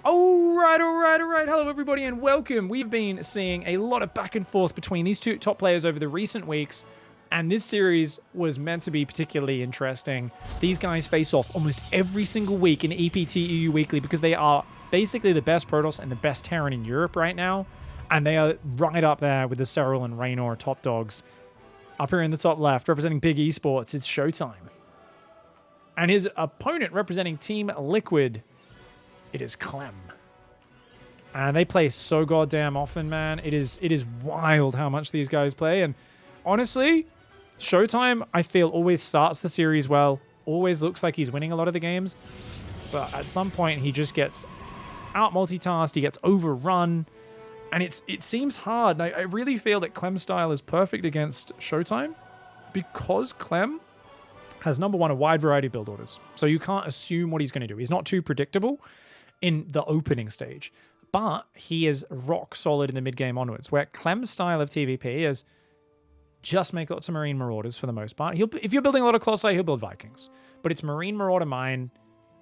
All right. Hello, everybody, and welcome. We've been seeing a lot of back and forth between these two top players over the recent weeks, and this series was meant to be particularly interesting. These guys face off almost every single week in EPT EU Weekly because they are basically the best Protoss and the best Terran in Europe right now, and they are right up there with the Cyril and Raynor top dogs. Up here in the top left, representing Big Esports, it's Showtime. And his opponent representing Team Liquid, it is Clem. And they play so goddamn often, man. It is wild how much these guys play. And honestly, Showtime, I feel, always starts the series well. Always looks like he's winning a lot of the games. But at some point, he just gets out-multitasked. He gets overrun. And it seems hard. And I really feel that Clem's style is perfect against Showtime because Clem has, number one, a wide variety of build orders. So you can't assume what he's going to do. He's not too predictable in the opening stage, but he is rock solid in the mid game onwards, where Clem's style of TVP is just make lots of Marine Marauders for the most part. If you're building a lot of Colossi, he'll build Vikings, but it's Marine Marauder Mine,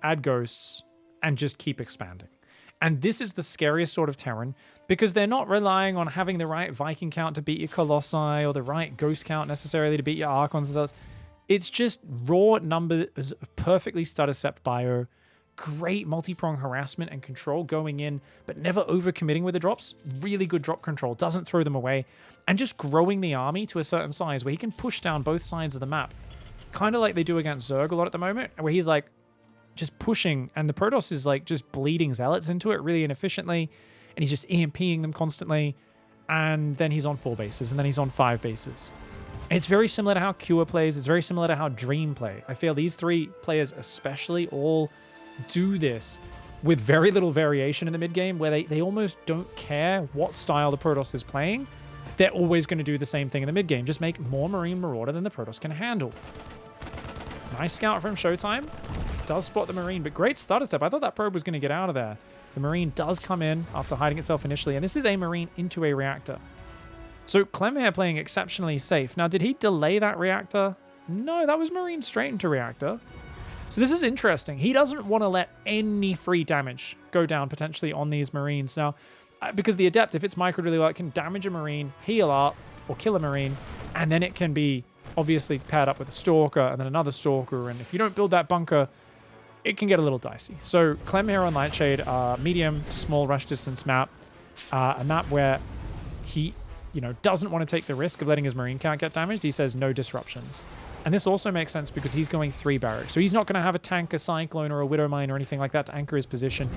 add Ghosts, and just keep expanding. And this is the scariest sort of Terran because they're not relying on having the right Viking count to beat your Colossi or the right Ghost count necessarily to beat your Archons and stuff. It's just raw numbers of perfectly stutter-stepped bio, great multi-prong harassment and control going in, but never overcommitting with the drops. Really good drop control, doesn't throw them away, and just growing the army to a certain size where he can push down both sides of the map. Kind of like they do against Zerg a lot at the moment, where he's like just pushing, and the Protoss is like just bleeding zealots into it really inefficiently, and he's just EMPing them constantly, and then he's on 4 bases, and then he's on 5 bases. And it's very similar to how Cure plays, it's very similar to how Dream play. I feel these three players especially all do this with very little variation in the mid game, where they almost don't care what style the Protoss is playing. They're always going to do the same thing in the mid game, just make more Marine Marauder than the Protoss can handle. Nice scout from Showtime. Does spot the Marine, but great starter step. I thought that probe was going to get out of there. The Marine does come in after hiding itself initially, and this is a Marine into a reactor. So Clem here playing exceptionally safe. Now, did he delay that reactor? No, that was Marine straight into reactor. So this is interesting. He doesn't want to let any free damage go down potentially on these Marines. Now, because the Adept, if it's microed really well, it can damage a Marine, heal up, or kill a Marine, and then it can be obviously paired up with a Stalker and then another Stalker, and if you don't build that bunker, it can get a little dicey. So Clem here on Nightshade, medium to small rush distance map, a map where he doesn't want to take the risk of letting his Marine count get damaged. He says no disruptions. And this also makes sense because he's going 3 barracks. So he's not going to have a tank, a Cyclone, or a Widow Mine or anything like that to anchor his position.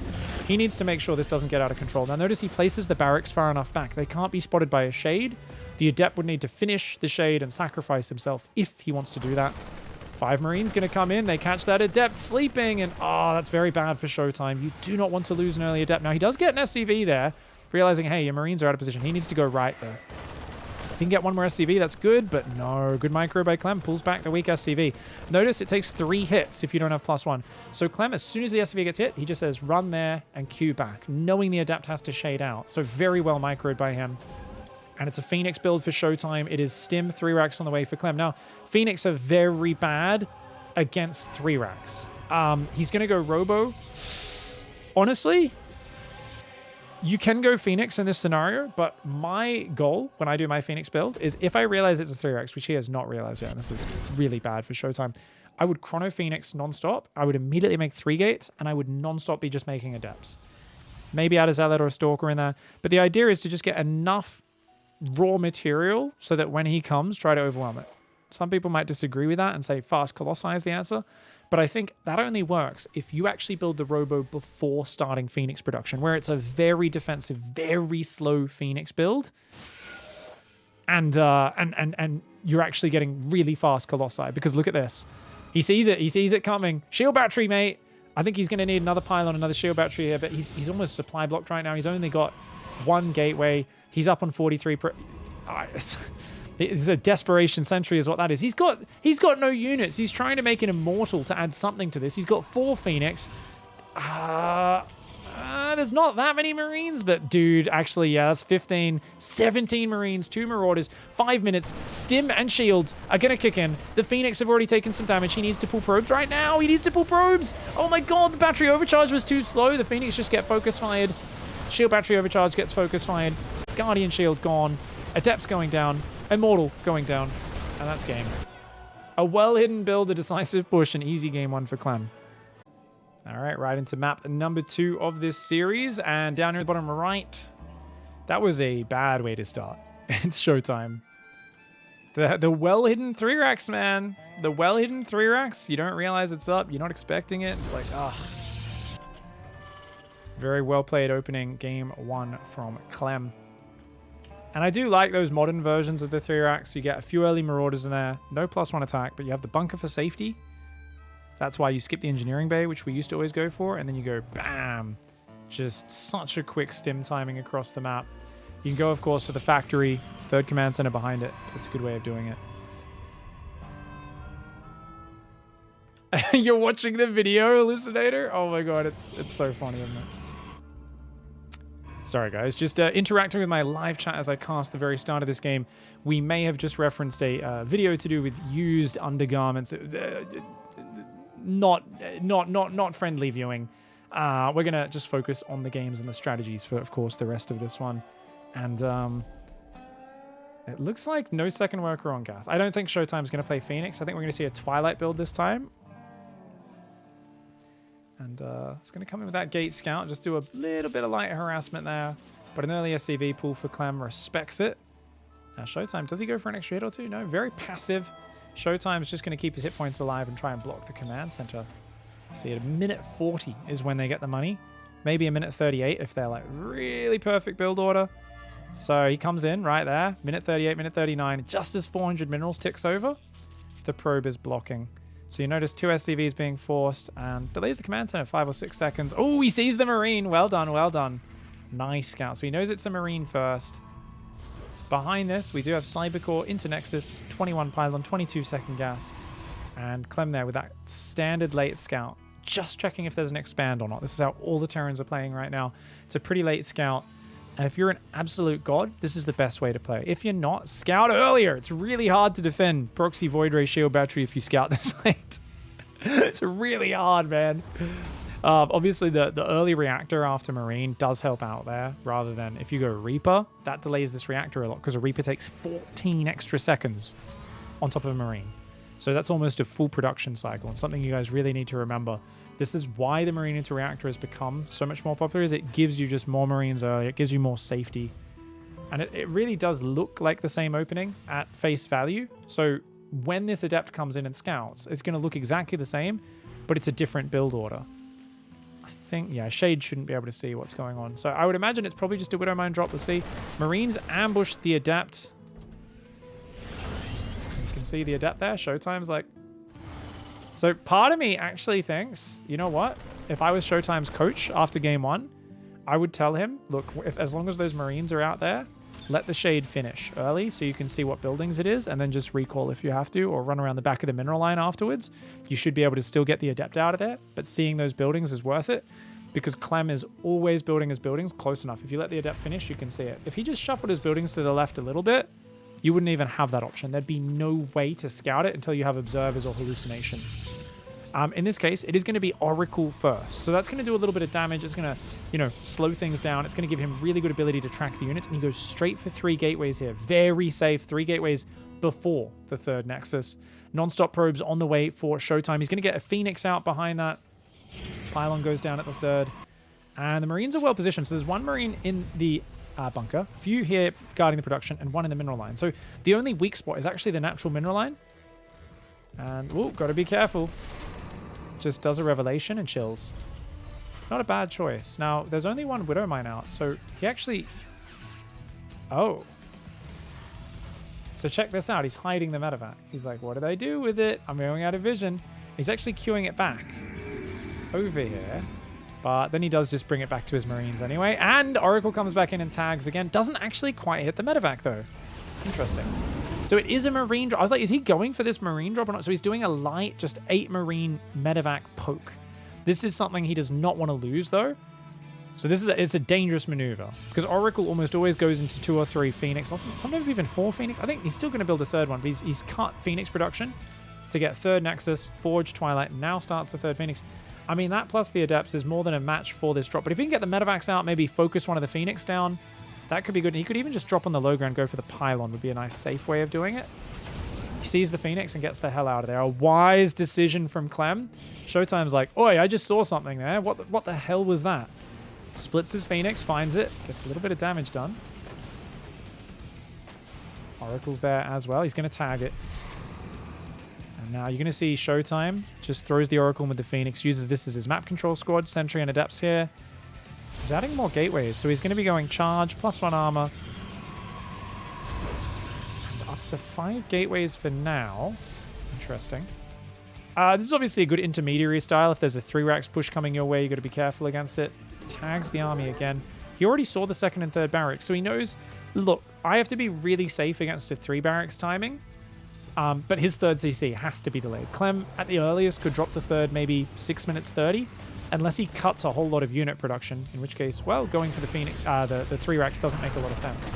He needs to make sure this doesn't get out of control. Now notice he places the barracks far enough back. They can't be spotted by a Shade. The Adept would need to finish the Shade and sacrifice himself if he wants to do that. 5 Marines going to come in. They catch that Adept sleeping. And that's very bad for Showtime. You do not want to lose an early Adept. Now he does get an SCV there, realizing, hey, your Marines are out of position. He needs to go right there. If he can get one more SCV, that's good, but no. Good micro by Clem. Pulls back the weak SCV. Notice it takes 3 hits if you don't have +1. So Clem, as soon as the SCV gets hit, he just says run there and Q back, knowing the Adept has to shade out. So very well microed by him. And it's a Phoenix build for Showtime. It is Stim 3 racks on the way for Clem. Now, Phoenix are very bad against 3 racks. He's going to go Robo. Honestly, you can go Phoenix in this scenario, but my goal when I do my Phoenix build is if I realize it's a 3x, which he has not realized yet, and this is really bad for Showtime, I would Chrono Phoenix non-stop. I would immediately make 3 gates, and I would non-stop be just making Adepts. Maybe add a Zealot or a Stalker in there. But the idea is to just get enough raw material so that when he comes, try to overwhelm it. Some people might disagree with that and say fast Colossi is the answer. But I think that only works if you actually build the Robo before starting Phoenix production, where it's a very defensive, very slow Phoenix build. And you're actually getting really fast Colossi. Because look at this. He sees it. He sees it coming. Shield battery, mate. I think he's going to need another pylon, another shield battery here. But he's almost supply blocked right now. He's only got 1 gateway. He's up on 43. It's a desperation sentry is what that is. He's got no units. He's trying to make an immortal to add something to this. He's got 4 Phoenix. There's there's not that many Marines, but dude, actually, yeah, that's 15, 17 Marines, 2 Marauders, 5 minutes. Stim and shields are going to kick in. The Phoenix have already taken some damage. He needs to pull probes right now. He needs to pull probes. Oh my god, the battery overcharge was too slow. The Phoenix just get focus fired. Shield battery overcharge gets focus fired. Guardian shield gone. Adept's going down. Immortal going down. And that's game. A well-hidden build, a decisive push, an easy game 1 for Clem. All right, right into map number 2 of this series. And down here at the bottom right, that was a bad way to start. It's showtime. The well-hidden 3-racks, man. The well-hidden 3-racks. You don't realize it's up. You're not expecting it. It's like, ah. Very well-played opening game 1 from Clem. And I do like those modern versions of the 3-racks. You get a few early Marauders in there. No +1 attack, but you have the bunker for safety. That's why you skip the engineering bay, which we used to always go for. And then you go, bam. Just such a quick stim timing across the map. You can go, of course, for the factory. 3rd command center behind it. That's a good way of doing it. You're watching the video, hallucinator? Oh my god, it's so funny, isn't it? Sorry guys, just interacting with my live chat as I cast the very start of this game. We may have just referenced a video to do with used undergarments. Not friendly viewing. We're gonna just focus on the games and the strategies for, of course, the rest of this one. And it looks like no second worker on gas. I don't think Showtime's gonna play Phoenix. I think we're gonna see a Twilight build this time. And it's going to come in with that Gate Scout. Just do a little bit of light harassment there. But an early SCV pull for Clem respects it. Now Showtime, does he go for an extra hit or 2? No, very passive. Showtime's just going to keep his hit points alive and try and block the command center. See, at a minute 40 is when they get the money. Maybe a minute 38 if they're like really perfect build order. So he comes in right there. Minute 38, minute 39. Just as 400 minerals ticks over, the probe is blocking. So you notice 2 SCVs being forced and delays the command center 5 or 6 seconds. Oh, he sees the Marine. Well done, well done. Nice scout. So he knows it's a Marine first. Behind this, we do have Cybercore into Nexus, 21 pylon, 22 second gas. And Clem there with that standard late scout. Just checking if there's an expand or not. This is how all the Terrans are playing right now. It's a pretty late scout. And if you're an absolute god, this is the best way to play. If you're not, scout earlier. It's really hard to defend proxy void ray shield battery if you scout this late. It's really hard, man. Obviously, the early reactor after Marine does help out there, rather than if you go Reaper, that delays this reactor a lot because a Reaper takes 14 extra seconds on top of a Marine. So that's almost a full production cycle, and something you guys really need to remember. This is why the Marine into Reactor has become so much more popular, is it gives you just more Marines early, it gives you more safety. And it really does look like the same opening at face value. So when this Adept comes in and scouts, it's going to look exactly the same, but it's a different build order. I think, yeah, Shade shouldn't be able to see what's going on. So I would imagine it's probably just a Widowmine drop. Let's see. Marines ambush the Adept. You can see the Adept there. Showtime's like... So part of me actually thinks, you know what? If I was Showtime's coach after game 1, I would tell him, look, as long as those Marines are out there, let the Shade finish early so you can see what buildings it is, and then just recall if you have to, or run around the back of the mineral line afterwards. You should be able to still get the Adept out of there, but seeing those buildings is worth it, because Clem is always building his buildings close enough. If you let the Adept finish, you can see it. If he just shuffled his buildings to the left a little bit, you wouldn't even have that option. There'd be no way to scout it until you have observers or hallucination. In this case, it is going to be Oracle first. So that's going to do a little bit of damage. It's going to, you know, slow things down. It's going to give him really good ability to track the units. And he goes straight for 3 gateways here. Very safe. 3 gateways before the 3rd Nexus. Non-stop probes on the way for Showtime. He's going to get a Phoenix out behind that. Pylon goes down at the 3rd. And the Marines are well positioned. So there's 1 Marine in the bunker. A few here guarding the production and 1 in the mineral line. So the only weak spot is actually the natural mineral line. And, oh, got to be careful. Just does a revelation and chills. Not a bad choice. Now, there's only 1 Widowmine out, so he actually... Oh. So check this out. He's hiding the medevac. He's like, what did I do with it? I'm going out of vision. He's actually queuing it back over here. But then he does just bring it back to his Marines anyway. And Oracle comes back in and tags again. Doesn't actually quite hit the medevac, though. Interesting. So it is a Marine drop. I was like, is he going for this Marine drop or not? So he's doing a light, just 8 Marine medevac poke. This is something he does not want to lose, though. So this is it's a dangerous maneuver because Oracle almost always goes into 2 or 3 Phoenix, often, sometimes even 4 Phoenix. I think he's still going to build a 3rd one, but he's cut Phoenix production to get 3rd Nexus, Forge, Twilight, now starts the 3rd Phoenix. I mean, that plus the Adepts is more than a match for this drop. But if he can get the Medivacs out, maybe focus one of the Phoenix down, that could be good. And he could even just drop on the low ground, go for the Pylon would be a nice safe way of doing it. He sees the Phoenix and gets the hell out of there. A wise decision from Clem. Showtime's like, oi, I just saw something there. What the hell was that? Splits his Phoenix, finds it, gets a little bit of damage done. Oracle's there as well. He's going to tag it. And now you're going to see Showtime just throws the Oracle with the Phoenix, uses this as his map control squad, Sentry and Adepts here. He's adding more gateways, so he's going to be going charge, +1 armor. And up to 5 gateways for now. Interesting. This is obviously a good intermediary style. If there's a 3-racks push coming your way, you got to be careful against it. Tags the army again. He already saw the 2nd and 3rd barracks, so he knows, look, I have to be really safe against a 3 barracks timing. But his 3rd CC has to be delayed. Clem, at the earliest, could drop the 3rd maybe 6 minutes 30, unless he cuts a whole lot of unit production, in which case, well, going for the Phoenix, the 3 racks doesn't make a lot of sense.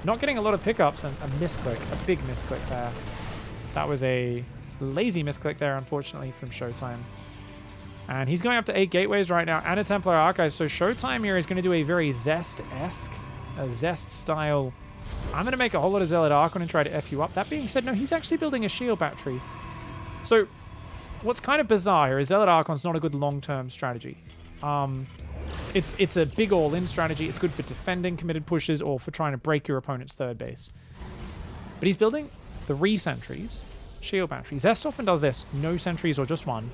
Not getting a lot of pickups and a misclick, a big misclick there. That was a lazy misclick there, unfortunately, from Showtime. And he's going up to 8 gateways right now and a Templar Archive. So Showtime here is going to do a very Zest-esque, a Zest-style. I'm going to make a whole lot of Zealot Archon and try to F you up. That being said, no, he's actually building a shield battery. So what's kind of bizarre here is Zealot Archon's not a good long-term strategy. It's a big all-in strategy. It's good for defending committed pushes or for trying to break your opponent's 3rd base. But he's building 3 sentries, shield battery. Zest often does this, no sentries or just 1.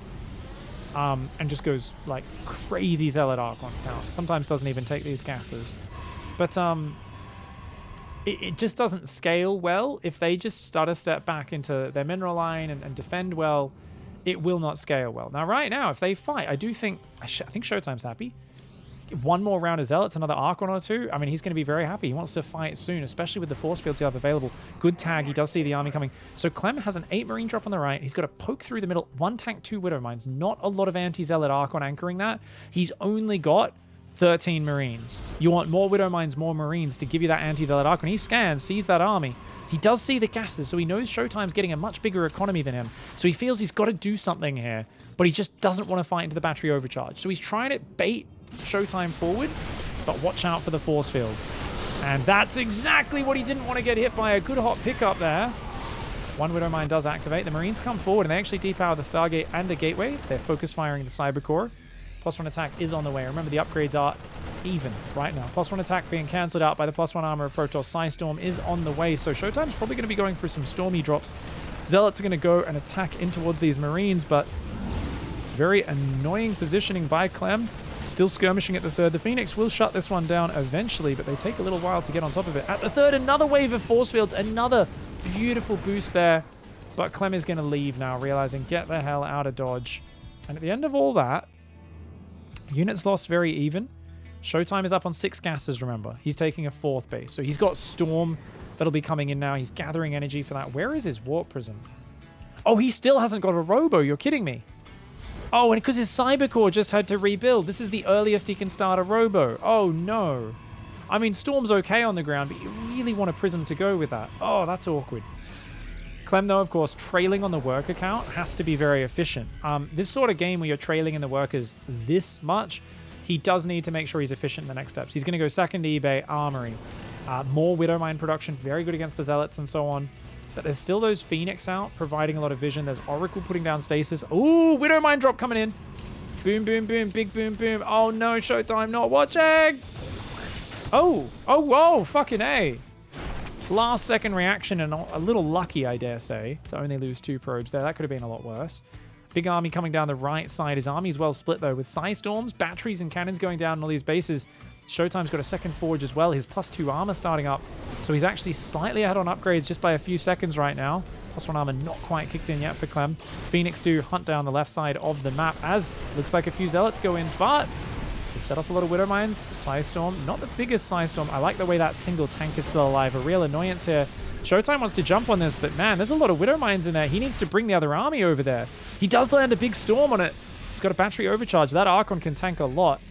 And just goes like crazy Zealot Archon count. Sometimes doesn't even take these gases. But it just doesn't scale well. If they just stutter step back into their mineral line and defend well, it will not scale well. Now, right now, if they fight, I think Showtime's happy. 1 more round of Zealots, another Archon or 2. I mean, he's going to be very happy. He wants to fight soon, especially with the force fields you have available. Good tag. He does see the army coming. So Clem has an 8 Marine drop on the right. He's got to poke through the middle. 1 tank, 2 Widow Mines. Not a lot of anti-Zealot Archon anchoring that. He's only got 13 Marines. You want more Widow Mines, more Marines to give you that anti-Zealot Archon. He scans, sees that army. He does see the gases, so he knows Showtime's getting a much bigger economy than him. So he feels he's got to do something here, but he just doesn't want to fight into the battery overcharge. So he's trying to bait Showtime forward, but watch out for the force fields. And that's exactly what he didn't want to get hit by. A good hot pickup there. 1 Widow Mine does activate. The Marines come forward and they actually depower the Stargate and the Gateway. They're focus firing the Cyber Core. +1 attack is on the way. Remember, the upgrades are even right now. +1 attack being cancelled out by the +1 armor of Protoss. Psystorm is on the way, so Showtime's probably going to be going for some Stormy drops. Zealots are going to go and attack in towards these Marines, but very annoying positioning by Clem. Still skirmishing at the 3rd. The Phoenix will shut this one down eventually, but they take a little while to get on top of it. At the 3rd, another wave of force fields. Another beautiful boost there. But Clem is going to leave now, realizing get the hell out of dodge. And at the end of all that, units lost very even. Showtime is up on 6 gases, remember. He's taking a 4th base. So he's got Storm that'll be coming in now. He's gathering energy for that. Where is his Warp Prism? Oh, he still hasn't got a Robo. You're kidding me. Oh, and because his Cyber Core just had to rebuild. This is the earliest he can start a Robo. Oh, no. I mean, Storm's okay on the ground, but you really want a Prism to go with that. Oh, that's awkward. Clem, though, of course, trailing on the worker count has to be very efficient. This sort of game where you're trailing in the workers this much, he does need to make sure he's efficient in the next steps. He's going to go 2nd eBay, Armory. More Widow Mine production, very good against the Zealots and so on. But there's still those Phoenix out, providing a lot of vision. There's Oracle putting down stasis. Ooh, Widow Mine drop coming in. Boom, boom, boom, big boom, boom. Oh no, Showtime not watching. Oh, whoa, fucking A. Last second reaction and a little lucky, I dare say, to only lose 2 probes there. That could have been a lot worse. Big army coming down the right side. His army's well split though, with Psystorms, batteries, and cannons going down on all these bases. Showtime's got a 2nd Forge as well. His +2 armor starting up. So he's actually slightly ahead on upgrades just by a few seconds right now. +1 armor not quite kicked in yet for Clem. Phoenix do hunt down the left side of the map as looks like a few Zealots go in, but they set off a lot of Widow Mines. Psystorm, not the biggest Psystorm. I like the way that single tank is still alive. A real annoyance here. Showtime wants to jump on this, but man, there's a lot of Widow Mines in there. He needs to bring the other army over there. He does land a big Storm on it. It's got a battery overcharge. That Archon can tank a lot.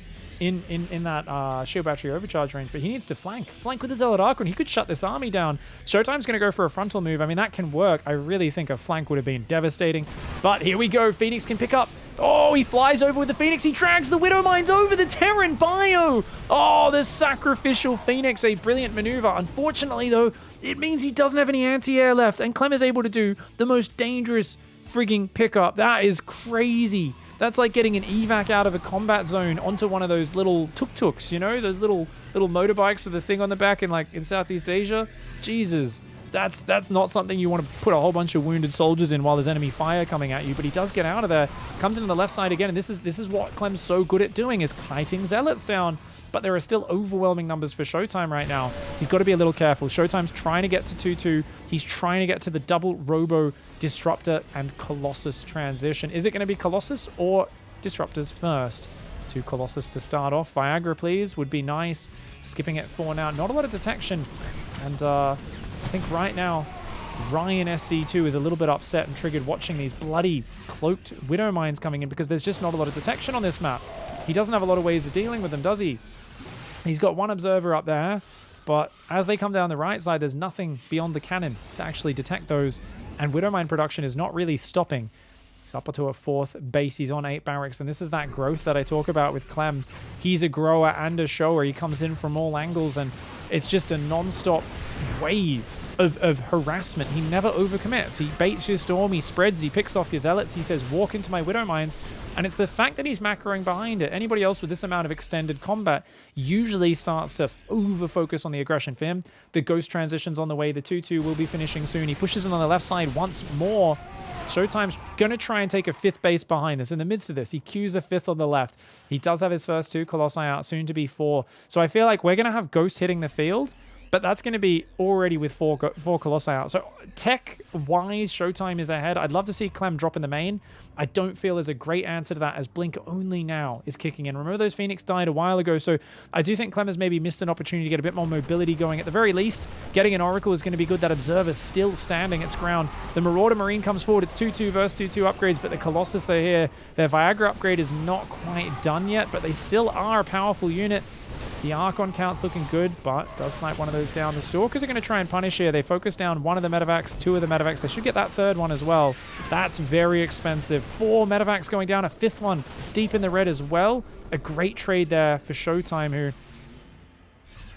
in that shield battery overcharge range, but he needs to flank with his Zealot Archon. He could shut this army down. Showtime's going to go for a frontal move. I mean, that can work. I really think a flank would have been devastating, but here we go. Phoenix can pick up. Oh, he flies over with the Phoenix. He drags the Widow Mines over the Terran Bio. Oh, the sacrificial Phoenix, a brilliant maneuver. Unfortunately, though, it means he doesn't have any anti-air left, and Clem is able to do the most dangerous frigging pickup. That is crazy. That's like getting an evac out of a combat zone onto one of those little tuk-tuks, you know? Those little motorbikes with a thing on the back in Southeast Asia. Jesus. That's not something you want to put a whole bunch of wounded soldiers in while there's enemy fire coming at you, but he does get out of there. Comes into the left side again, and this is what Clem's so good at doing, is kiting zealots down. But there are still overwhelming numbers for Showtime right now. He's got to be a little careful. Showtime's trying to get to 2-2. He's trying to get to the double Robo Disruptor and Colossus transition. Is it going to be Colossus or Disruptors first? To Colossus to start off. Viagra, please, would be nice. Skipping it for now. Not a lot of detection. And I think right now, Ryan SC2 is a little bit upset and triggered watching these bloody cloaked Widow Mines coming in, because there's just not a lot of detection on this map. He doesn't have a lot of ways of dealing with them, does he? He's got one observer up there, but as they come down the right side, there's nothing beyond the cannon to actually detect those, and Widow Mine production is not really stopping. He's up to a 4th base. He's on 8 barracks, and this is that growth that I talk about with Clem. He's a grower and a shower. He comes in from all angles, and it's just a non-stop wave of harassment. He never overcommits. He baits your storm, he spreads, he picks off your zealots, he says, walk into my Widow Mines, and it's the fact that he's macroing behind it. Anybody else with this amount of extended combat usually starts to over-focus on the aggression for him. The Ghost transition's on the way. The 2-2 will be finishing soon. He pushes in on the left side once more. Showtime's going to try and take a 5th base behind this. In the midst of this, he queues a 5th on the left. He does have his first 2 Colossi out, soon to be 4. So I feel like we're going to have Ghost hitting the field, but that's going to be already with 4 Colossi out. So tech-wise, Showtime is ahead. I'd love to see Clem drop in the main. I don't feel there's a great answer to that, as Blink only now is kicking in. Remember, those Phoenix died a while ago, so I do think Clem has maybe missed an opportunity to get a bit more mobility going. At the very least, getting an Oracle is going to be good. That Observer's still standing its ground. The Marauder Marine comes forward. It's 2-2 versus 2-2 upgrades, but the Colossus are here. Their Viagra upgrade is not quite done yet, but they still are a powerful unit. The Archon count's looking good, but does snipe one of those down. The Stalkers are going to try and punish here. They focus down one of the medevacs, 2 of the medevacs. They should get that 3rd one as well. That's very expensive. 4 medevacs going down, a 5th one deep in the red as well. A great trade there for Showtime, who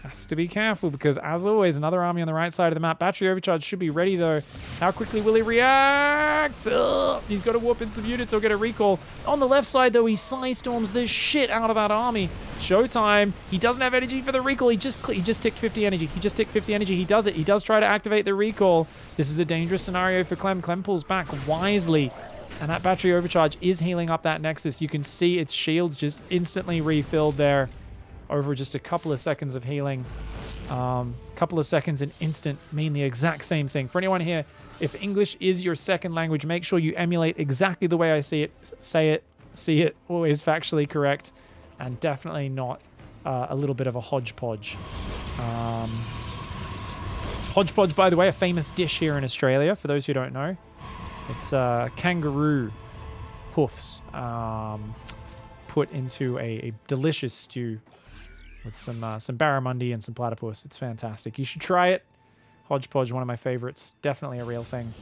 has to be careful, because as always, another army on the right side of the map. Battery overcharge should be ready though. How quickly will he react? Ugh, he's got to warp in some units or get a recall. On the left side though, he Psystorms the shit out of that army. Showtime, he doesn't have energy for the recall. He just ticked 50 energy. He just ticked 50 energy. He does it. He does try to activate the recall. This is a dangerous scenario for Clem. Clem pulls back wisely, and that battery overcharge is healing up that Nexus. You can see its shields just instantly refilled there over just a couple of seconds of healing. Couple of seconds and instant mean the exact same thing. For anyone here, if English is your second language, make sure you emulate exactly the way I see it, say it, see it, always factually correct, and definitely not a little bit of a hodgepodge. Hodgepodge, by the way, a famous dish here in Australia, for those who don't know. It's kangaroo hoofs put into a delicious stew with some barramundi and some platypus. It's fantastic. You should try it. Hodgepodge, one of my favorites. Definitely a real thing.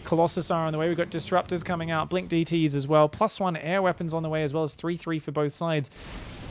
Colossus are on the way. We've got Disruptors coming out. Blink DTs as well. +1 air weapons on the way, as well as 3-3 for both sides.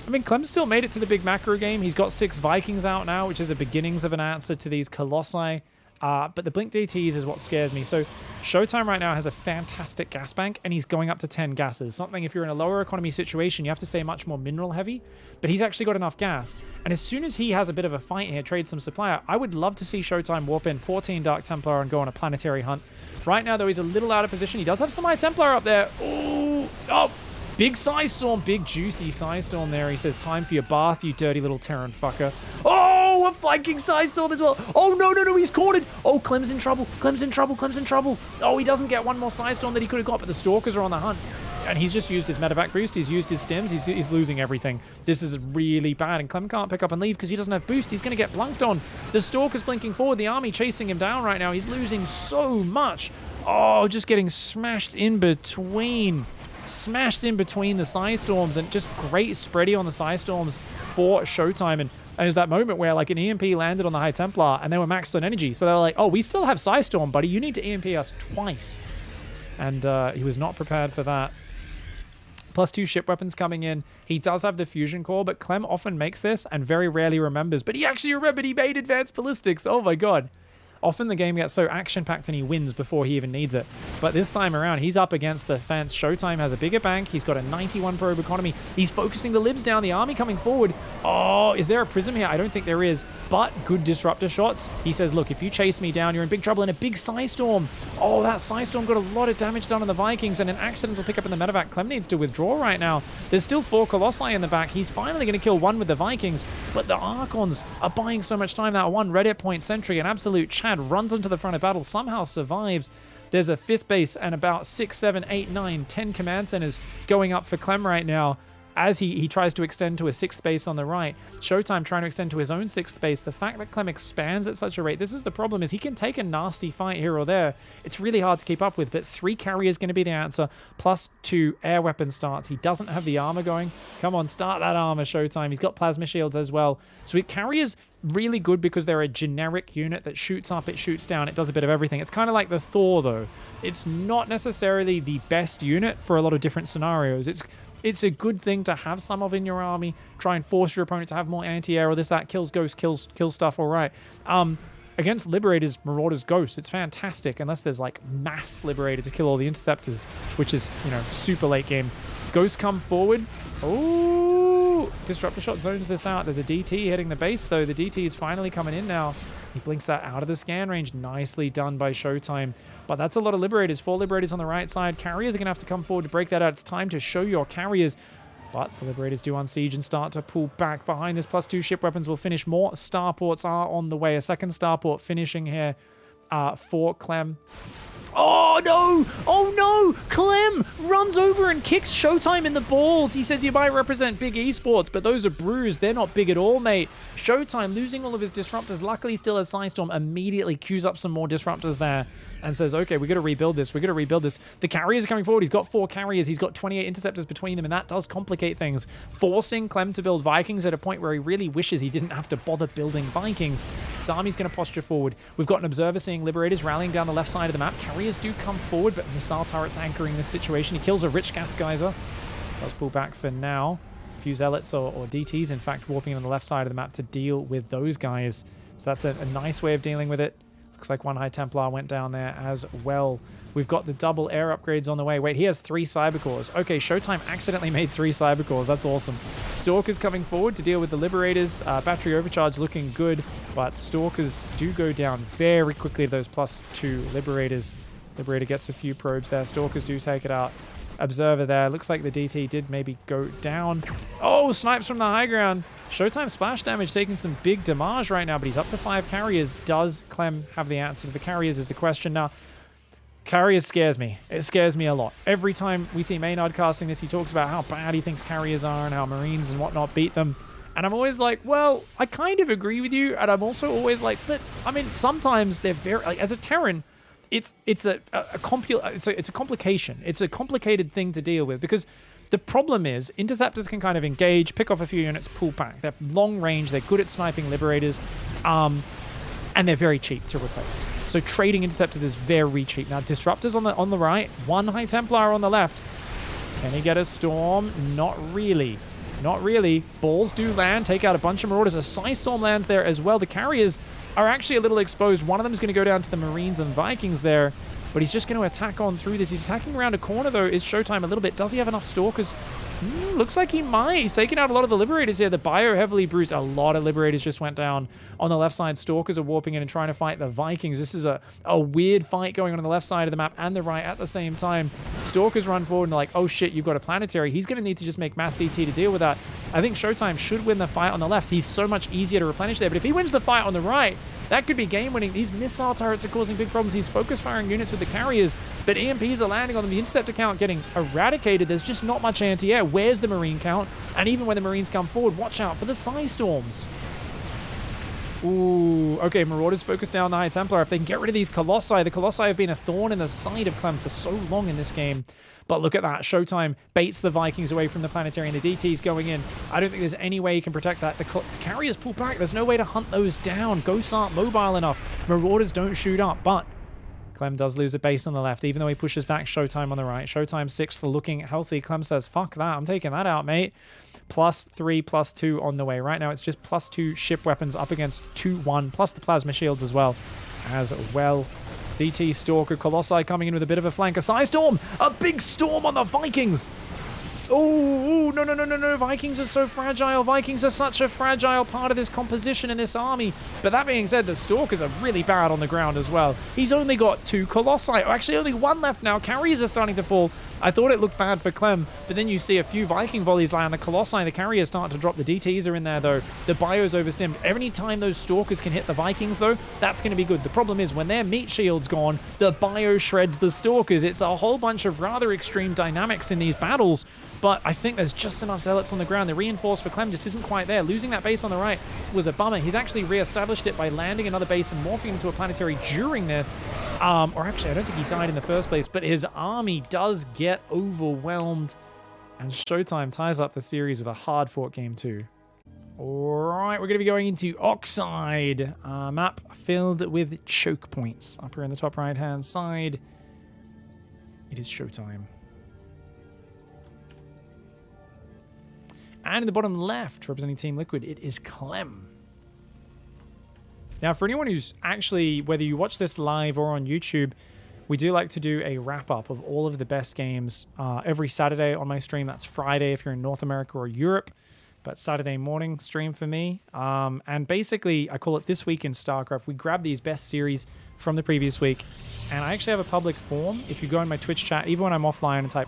I mean, Clem still made it to the big macro game. He's got 6 Vikings out now, which is the beginnings of an answer to these Colossi. But the Blink DTs is what scares me. So Showtime right now has a fantastic gas bank, and he's going up to 10 gases. Something, if you're in a lower economy situation, you have to stay much more mineral heavy. But he's actually got enough gas. And as soon as he has a bit of a fight here, trade some supply, I would love to see Showtime warp in 14 Dark Templar and go on a planetary hunt. Right now, though, he's a little out of position. He does have some High Templar up there. Ooh, oh, big Psystorm, big juicy Psystorm there. He says, time for your bath, you dirty little Terran fucker. Oh, a flanking Psystorm as well. Oh, no, he's cornered. Oh, Clem's in trouble. Clem's in trouble. Oh, he doesn't get one more Psystorm that he could have got, but the Stalkers are on the hunt. And he's just used his medevac boost. He's used his stims. He's losing everything. This is really bad. And Clem can't pick up and leave because he doesn't have boost. He's going to get blunked on. The Stalker's blinking forward. The army chasing him down right now. He's losing so much. Oh, just getting smashed in between. smashed in between the Psystorms, and just great spready on the Psystorms for Showtime. And there's that moment where like an EMP landed on the High Templar and they were maxed on energy. So they were like, oh, we still have Psystorm, buddy. You need to EMP us twice. And he was not prepared for that. +2 ship weapons coming in. He does have the fusion core, but Clem often makes this and very rarely remembers. But he actually remembered he made advanced ballistics. Oh my god. Often the game gets so action-packed and he wins before he even needs it. But this time around, he's up against the fence. Showtime has a bigger bank. He's got a 91 probe economy. He's focusing the libs down. The army coming forward. Oh, is there a prism here? I don't think there is. But good disruptor shots. He says, look, if you chase me down, you're in big trouble. And a big Psystorm. Oh, that Psystorm got a lot of damage done on the Vikings. And an accidental pickup in the medevac. Clem needs to withdraw right now. There's still 4 Colossi in the back. He's finally going to kill one with the Vikings. But the Archons are buying so much time. That one red hit point sentry, an absolute Chad, runs into the front of battle, somehow survives. There's a 5th base and about 6, 7, 8, 9, 10 command centers going up for Clem right now as he tries to extend to a 6th base on the right. Showtime trying to extend to his own 6th base. The fact that Clem expands at such a rate, this is the problem, is he can take a nasty fight here or there. It's really hard to keep up with, but 3 carrier is going to be the answer, +2 air weapon starts. He doesn't have the armor going. Come on, start that armor, Showtime. He's got plasma shields as well. So carriers really good because they're a generic unit that shoots up, it shoots down, it does a bit of everything. It's kind of like the Thor, though. It's not necessarily the best unit for a lot of different scenarios. It's a good thing to have some of in your army. Try and force your opponent to have more anti-air or this, that, kills ghosts, kills stuff, all right. Against Liberators, Marauders, Ghosts, it's fantastic, unless there's like mass Liberator to kill all the Interceptors, which is, you know, super late game. Ghosts come forward. Oh, Disruptor Shot zones this out. There's a DT hitting the base, though. The DT is finally coming in now. He blinks that out of the scan range. Nicely done by Showtime. But that's a lot of Liberators. 4 Liberators on the right side. Carriers are going to have to come forward to break that out. It's time to show your carriers. But the Liberators do unsiege and start to pull back behind this. +2 ship weapons will finish. More starports are on the way. A 2nd starport finishing here for Clem. Oh no! Oh no! Clem runs over and kicks Showtime in the balls. He says you might represent big esports, but those are bruised. They're not big at all, mate. Showtime losing all of his disruptors. Luckily, still has Psystorm. Immediately queues up some more disruptors there and says, okay, we got to rebuild this. We got to rebuild this. The carriers are coming forward. He's got 4 carriers. He's got 28 interceptors between them, and that does complicate things, forcing Clem to build Vikings at a point where he really wishes he didn't have to bother building Vikings. His army's going to posture forward. We've got an observer seeing Liberators rallying down the left side of the map. Carriers do come forward, but missile turrets anchoring this situation. He kills a rich gas geyser. Does pull back for now. A few zealots or DTs, in fact, warping on the left side of the map to deal with those guys. So that's a nice way of dealing with it. Looks like 1 High Templar went down there as well. We've got the double air upgrades on the way. Wait, he has 3 Cybercores. Okay, Showtime accidentally made 3 Cybercores. That's awesome. Stalkers coming forward to deal with the Liberators. Battery overcharge looking good, but Stalkers do go down very quickly to those +2 Liberators. Liberator gets a few probes there. Stalkers do take it out. Observer there. Looks like the DT did maybe go down. Oh, snipes from the high ground. Showtime splash damage taking some big damage right now, but he's up to 5 carriers. Does Clem have the answer to the carriers is the question. Now, carriers scares me. It scares me a lot. Every time we see Maynard casting this, he talks about how bad he thinks carriers are and how Marines and whatnot beat them. And I'm always like, well, I kind of agree with you. And I'm also always like, but, I mean, sometimes they're very, like, as a Terran, it's a complication. It's a complicated thing to deal with because the problem is interceptors can kind of engage, pick off a few units, pull back. They're long range. They're good at sniping Liberators, and they're very cheap to replace. So trading interceptors is very cheap. Now disruptors on the right, 1 High Templar on the left. Can he get a storm? Not really. Not really. Balls do land, take out a bunch of Marauders. A Psystorm lands there as well. The carriers are actually a little exposed. One of them is going to go down to the Marines and Vikings there, but he's just going to attack on through this. He's attacking around a corner, though. Is Showtime a little bit? Does he have enough Stalkers? Looks like he might. He's taking out a lot of the Liberators here. The bio heavily bruised. A lot of Liberators just went down on the left side. Stalkers are warping in and trying to fight the Vikings. This is a weird fight going on the left side of the map and the right at the same time. Stalkers run forward and like, oh shit, you've got a planetary. He's going to need to just make mass DT to deal with that. I think Showtime should win the fight on the left. He's so much easier to replenish there. But if he wins the fight on the right, that could be game-winning. These missile turrets are causing big problems. He's focus-firing units with the carriers, but EMPs are landing on them. The interceptor count getting eradicated. There's just not much anti-air. Where's the Marine count? And even when the Marines come forward, watch out for the Psystorms. Ooh, okay, Marauders focus down the High Templar. If they can get rid of these Colossi, the Colossi have been a thorn in the side of Clem for so long in this game. But look at that. Showtime baits the Vikings away from the Planetary, and the DT's going in. I don't think there's any way you can protect that. The carriers pull back. There's no way to hunt those down. Ghosts aren't mobile enough. Marauders don't shoot up, but Clem does lose a base on the left, even though he pushes back Showtime on the right. Showtime 6th, looking healthy. Clem says, fuck that. I'm taking that out, mate. +3, +2 on the way. Right now, it's just +2 ship weapons up against 2-1, plus the plasma shields as well. DT Stalker Colossi coming in with a bit of a flank. A Psy Storm! A big storm on the Vikings! Oh, no. Vikings are so fragile. Vikings are such a fragile part of this composition in this army. But that being said, the Stalkers are really bad on the ground as well. He's only got 2 Colossi. Or actually, only 1 left now. Carriers are starting to fall. I thought it looked bad for Clem, but then you see a few Viking volleys land. The Colossi, the carriers start to drop. The DTs are in there, though. The bio's overstimmed. Every time those Stalkers can hit the Vikings, though, that's going to be good. The problem is, when their meat shield's gone, the bio shreds the Stalkers. It's a whole bunch of rather extreme dynamics in these battles, but I think there's just enough zealots on the ground. The reinforce for Clem just isn't quite there. Losing that base on the right was a bummer. He's actually re-established it by landing another base and morphing into a planetary during this. Or actually, I don't think he died in the first place, but his army does get overwhelmed. And Showtime ties up the series with a hard-fought game too. Alright, we're going to be going into Oxide. Map filled with choke points. Up here in the top right-hand side, it is Showtime. And in the bottom left, representing Team Liquid, it is Clem. Now, for anyone who's actually, whether you watch this live or on YouTube, we do like to do a wrap-up of all of the best games every Saturday on my stream. That's Friday if you're in North America or Europe, but Saturday morning stream for me. And basically, I call it This Week in StarCraft. We grab these best series from the previous week, and I actually have a public form. If you go in my Twitch chat, even when I'm offline, and type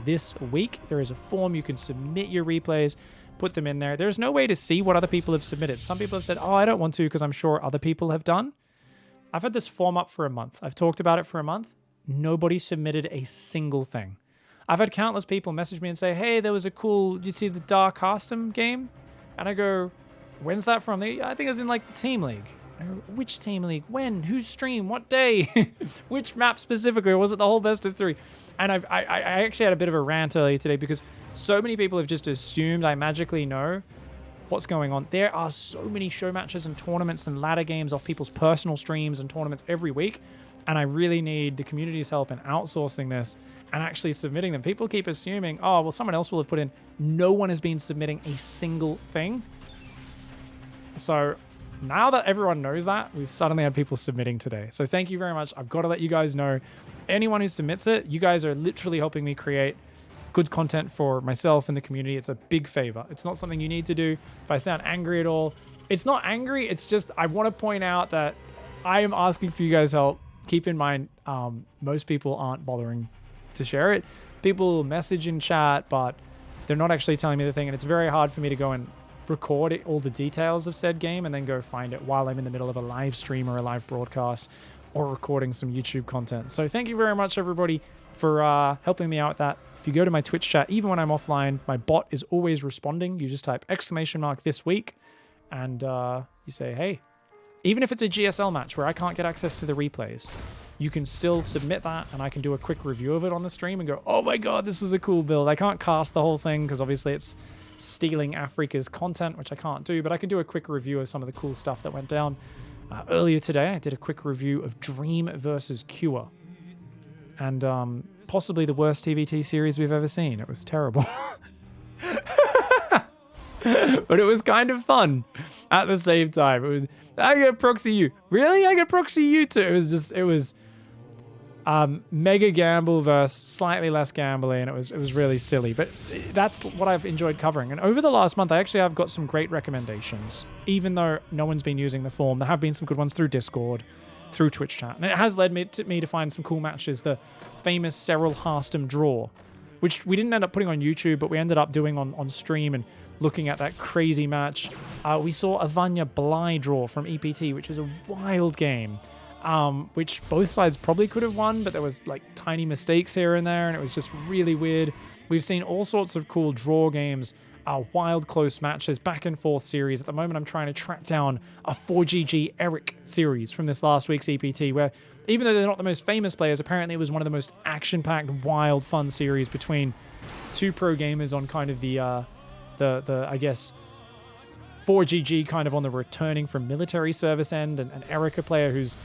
!this week, there is a form. You can submit your replays, put them in there. There's no way to see what other people have submitted. Some people have said, oh, I don't want to because I'm sure other people have done. I've had this form up for a month. I've talked about it for a month. Nobody submitted a single thing. I've had countless people message me and say, hey, there was a cool, did you see the Dark Hearthstone game? And I go, when's that from? I think it was in like the Team League. I go, which Team League? When? Whose stream? What day? Which map specifically? Or was it the whole best of 3? And I actually had a bit of a rant earlier today because so many people have just assumed I magically know what's going on. There are so many show matches and tournaments and ladder games off people's personal streams and tournaments every week. And I really need the community's help in outsourcing this and actually submitting them. People keep assuming, oh, well, someone else will have put in. No one has been submitting a single thing. So now that everyone knows that, we've suddenly had people submitting today. So thank you very much. I've got to let you guys know. Anyone who submits it, you guys are literally helping me create good content for myself and the community. It's a big favor. It's not something you need to do. If I sound angry at all, it's not angry. It's just I want to point out that I am asking for you guys' help. Keep in mind, most people aren't bothering to share it. People message in chat, but they're not actually telling me the thing, and it's very hard for me to go and record it, all the details of said game and then go find it while I'm in the middle of a live stream or a live broadcast or recording some YouTube content. So thank you very much, everybody, for helping me out with that. If you go to my Twitch chat, even when I'm offline, my bot is always responding. You just type !this week and you say, hey, even if it's a GSL match where I can't get access to the replays, you can still submit that and I can do a quick review of it on the stream and go, oh my God, this was a cool build. I can't cast the whole thing because obviously it's stealing Africa's content, which I can't do, but I can do a quick review of some of the cool stuff that went down. Earlier today, I did a quick review of Dream versus Cure. And possibly the worst PvT series we've ever seen. It was terrible. But it was kind of fun at the same time. It was, I get proxy you. Really? I get proxy you too. It was mega gamble versus slightly less gambling, and it was really silly. But that's what I've enjoyed covering. And over the last month, I actually have got some great recommendations. Even though no one's been using the form, there have been some good ones through Discord, through Twitch chat. And it has led me to find some cool matches. The famous Cyril Harstam draw, which we didn't end up putting on YouTube, but we ended up doing on stream and looking at that crazy match. We saw a Vanya Bly draw from EPT, which is a wild game, which both sides probably could have won, but there was like tiny mistakes here and there, and it was just really weird. We've seen all sorts of cool draw games wild close matches, back and forth series. At the moment, I'm trying to track down a 4GG Eric series from this last week's EPT, where even though they're not the most famous players, apparently it was one of the most action-packed, wild, fun series between two pro gamers on kind of the I guess, 4GG kind of on the returning from military service end, and Eric, a player who's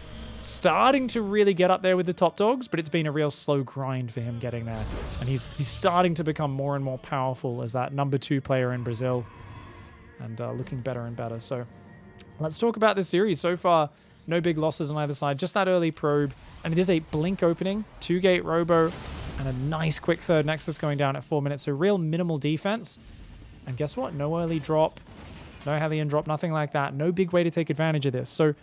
starting to really get up there with the top dogs, but it's been a real slow grind for him getting there. And he's starting to become more and more powerful as that number 2 player in Brazil, and looking better and better. So let's talk about this series. So far, no big losses on either side, just that early probe. And it is a blink opening, 2-gate robo, and a nice quick third nexus going down at 4 minutes. So real minimal defense. And guess what? No early drop, no Hellion drop, nothing like that. No big way to take advantage of this. So